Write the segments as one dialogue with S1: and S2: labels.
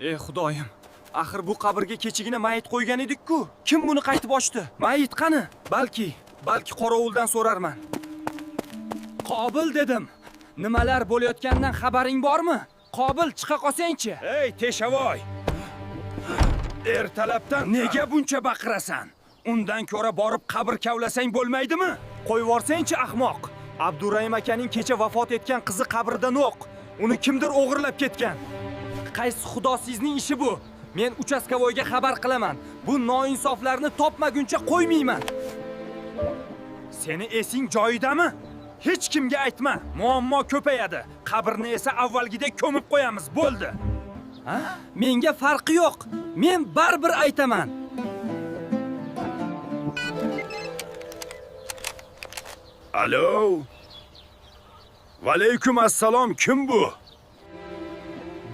S1: Ey Xudoyim, axir bu qabrga kechagina mayit qo'ygan edik-ku. Kim buni qaytib ochdi? Mayit qani? Balki qorovuldan so'rarman. Qobil dedim. Nimalar bo'layotganidan xabaring bormi? Qobil chiqa qolsang-chi. Ey Teshavoy. Ertalabdan nega buncha baqirasan? Undan ko'ra borib qabr kavlasang bo'lmaydimi? Qo'yib yuborsang-chi ahmoq. Abdurayim akaning kecha vafot etgan qizi qabrdan yo'q. Uni kimdir o'g'irlab ketgan. Qaysi xudosizning ishi bu? Men uchastkavoyga xabar qilaman. Bu noinsoflarni topmaguncha qo'ymayman. Seni esing joyidami? Hech kimga aytma. Muammo ko'payadi. Qabrni esa avvalgidek ko'mib qo'yamiz, bo'ldi. Ha? Menga farqi yo'q. Men baribir aytaman. Alo. Va alaykum assalom. Kim bu?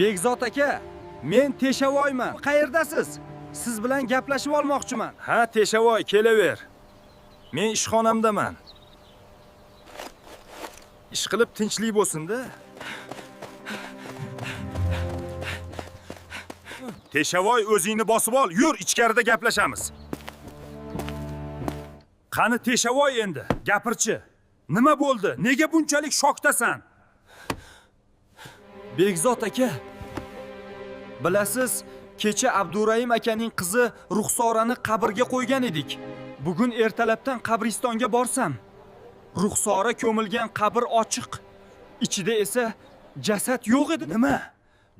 S1: Begzod aka, men Teshavoyman. Qayerdasiz? Siz bilan gaplashib olmoqchiman. Ha, Teshavoy, kelaver. Men ishxonamdaman. Ish qilib tinchlik bo'lsin-da. Teshavoy, o'zingni bosib ol, yur, ichkarida gaplashamiz. Qani Teshavoy endi, gapirchi. Nima bo'ldi? Nega bunchalik shokdasan? Begzod aka, bilasiz, kecha Abdurayim akaning qizi Ruxsorani qabrga qo'ygan edik. Bugun ertalabdan qabristonga borsam, Ruxsora ko'milgan qabr ochiq. Ichida esa jasad yo'q edi. Nima?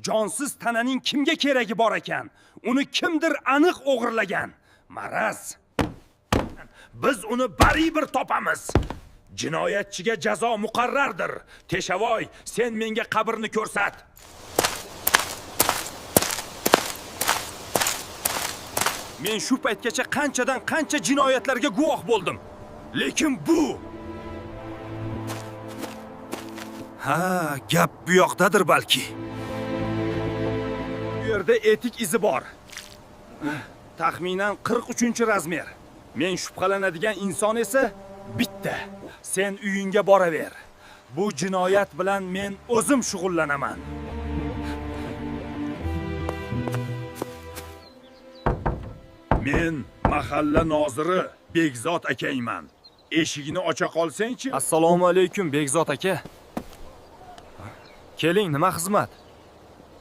S1: Jonsiz tananing kimga keragi bor ekan? Uni kimdir aniq o'g'irlagan. Maraz. Biz uni baribir topamiz. Jinoyatchiga jazo muqarrardir. Teshavoy, sen menga qabrni ko'rsat. Men shu paytgacha qanchadan qancha jinoyatlarga guvoh bo'ldim. Lekin bu gap bu yoqdadir balki. Bu yerda etik izi bor. Taxminan 43-razmer. Men shubhalanadigan inson esa bitta. Sen uyingga boraver. Bu jinoyat bilan men o'zim shug'ullanaman. Men mahalla noziri Begzod akayman. Eshigini ocha qolsang-chi. Assalomu alaykum Begzod aka. Keling, nima xizmat?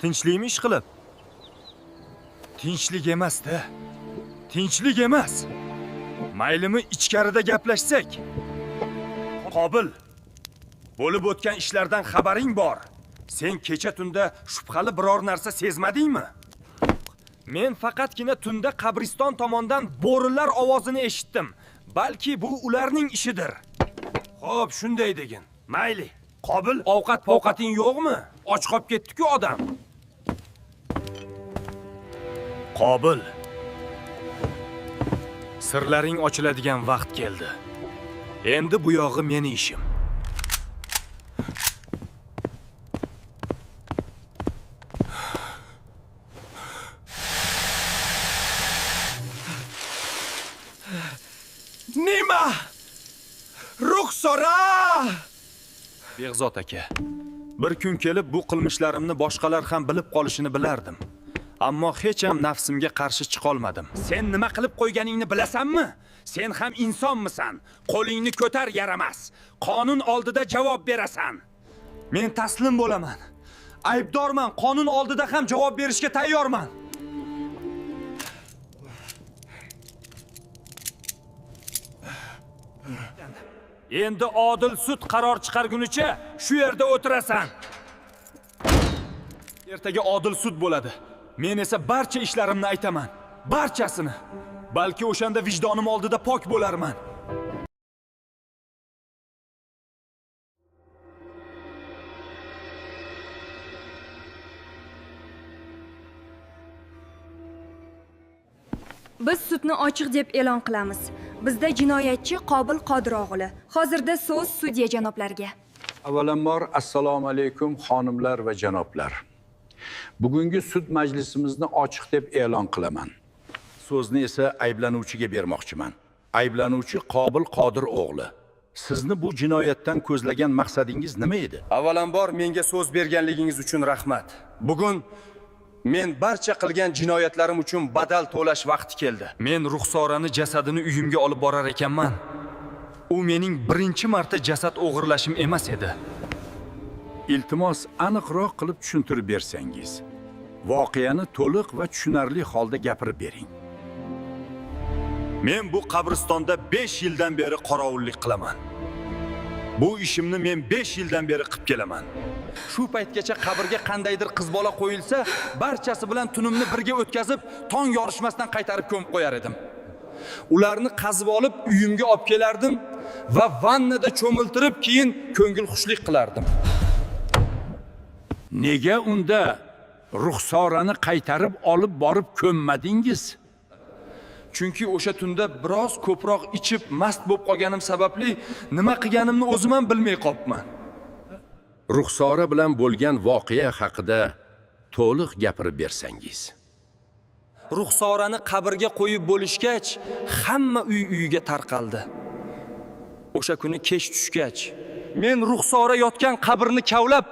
S1: Tinchlikmi ish qilib? Tinchlik emas-da. Tinchlik emas. Maylimi ichkarida gaplashsak? Qobil, bo'lib o'tgan ishlardan xabaring bor. Sen kecha tunda shubhali biror narsa sezmadingmi? Men faqatgina tunda qabriston tomondan bo'rilar ovozini eshitdim. Balki bu ularning ishidir. Xo'p, shunday degin. Mayli. Qobil, ovqating yo'qmi? Och qolib ketdi-ku odam. Qobil. Sirlaring ochiladigan vaqt keldi. Endi bu yog'i meni ishim. Nima? Ruxsora! Begzod aka, bir kun kelib bu qilmishlarimni boshqalar ham bilib qolishini bilardim. Ammo hech ham nafsimga qarshi chiqa olmadim. Sen nima qilib qo'yganingni bilasanmi? Sen ham insonmisan? Qo'lingni ko'tar, yaramas. Qonun oldida javob berasan. Men taslim bo'laman. Aybdorman, qonun oldida ham javob berishga tayyorman. Endi odil sud qaror chiqargunicha shu yerda o'tirasan. Ertaga odil sud bo'ladi. Men esa barcha ishlarimni aytaman. Barchasini. Balki o'shanda vijdonim oldida pok bo'larman.
S2: Biz sudni ochiq deb e'lon qilamiz. Bizda jinoyatchi Qobil Qodir o'g'li. Hozirda so'z sudya janoblariga.
S3: Avvalambor assalomu alaykum xonimlar va janoblar. Bugungi sud majlisimizni ochiq deb e'lon qilaman. So'zni esa ayblanuvchiga bermoqchiman. Ayblanuvchi Qobil Qodir o'g'li. Sizni bu jinoyatdan ko'zlagan maqsadingiz nima edi?
S1: Avvalambor menga so'z berganligingiz uchun rahmat. Bugun Men barcha qilgan jinoyatlarim uchun badal to'lash vaqti keldi. Men Ruxsorani jasadini uyimga olib borar ekanman. U mening birinchi marta jasad o'g'irlashim emas edi.
S3: Iltimos aniqroq qilib tushuntirib bersangiz. Voqeani to'liq va tushunarli holda gapirib bering.
S1: Men bu qabristonda 5 yildan beri qorovullik qilaman. Bu ishimni men 5 yildan beri qilib kelaman. Shu paytgacha qabrga qandaydir qiz bola qo'yilsa, barchasi bilan tunimni birga o'tkazib, tong yorishmasdan qaytarib ko'mib qo'yar edim. Ularni qazib olib uyimga olib kelardim va vannada cho'miltirib, keyin ko'ngilxushlik qilardim.
S3: Nega unda Ruxsorani qaytarib olib borib ko'mmadingiz?
S1: Chunki o'sha tunda biroz ko'proq ichib mast bo'lib qolganim sababli nima qilganimni o'zim ham bilmay qolibman.
S3: Ruxsora bilan bo'lgan voqea haqida to'liq gapirib bersangiz.
S1: Ruxsorani qabrga qo'yib bo'lishgach, hamma uyiga tarqaldi. O'sha kuni kech tushgach, men Ruxsora yotgan qabrni kavlab,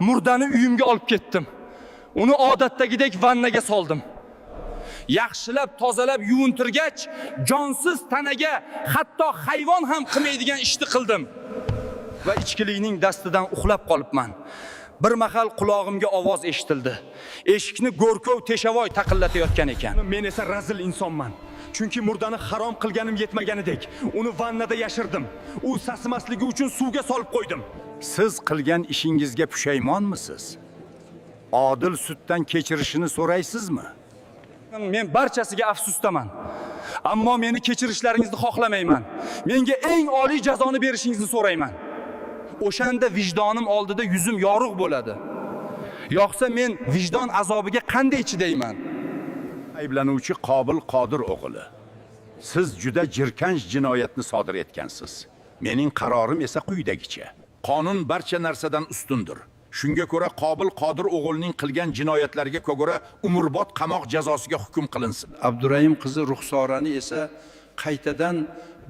S1: murdani uyimga olib ketdim. Uni odatdagidek vannaga soldim. Yaxshilab tozalab yuvintirgach, jonsiz tanaga hatto hayvon ham qilmaydigan ishni qildim. Va ichkilikning dastidan uxlab qolibman. Bir mahal qulog'imga ovoz eshitildi. Eshikni go'rkov teshavoy taqillatayotgan ekan. Men esa razil insonman. Chunki murdani harom qilganim yetmaganidek, uni vannada yashirdim. U sasimasligi uchun suvga solib qo'ydim.
S3: Siz qilgan ishingizga pushaymonmisiz? Odil suddan kechirishini so'raysizmi?
S1: Men barchasiga afsusdaman. Ammo meni kechirishlaringizni xohlamayman. Menga eng oliy jazoni berishingizni so'rayman. O'shanda vijdonim oldida yuzim yorug' bo'ladi. Yo'qsa men vijdon azobiga qanday chidayman?
S3: Ayblanuvchi Qobil Qodir o'g'li. Siz juda jirkanch jinoyatni sodir etgansiz. Mening qarorim esa quyidagicha. Qonun barcha narsadan ustundir. Shunga ko'ra Qobil Qodir o'g'lining qilgan jinoyatlariga ko'ra umrbod qamoq jazosiga hukm qilinsin. Abdurahim qizi Ruxsorani esa qaytadan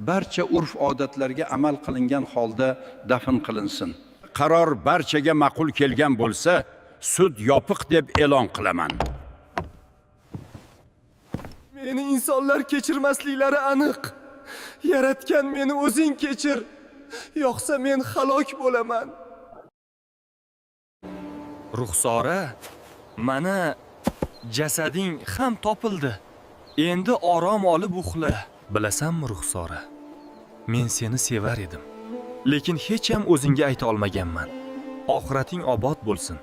S3: barcha urf-odatlarga amal qilingan holda dafn qilinsin. Qaror barchaga ma'qul kelgan bo'lsa, sud yopiq deb e'lon qilaman.
S1: Meni insonlar kechirmasliklari aniq. Yaratgan meni o'zing kechir. Yo'qsa men halok bo'laman. Ruxsora, mana jasading ham topildi. Endi orom olib uxla. Bilasanmi Ruxsora? Men seni sevar edim. Lekin hech ham o'zingga ayta olmaganman. Oxirating obod bo'lsin.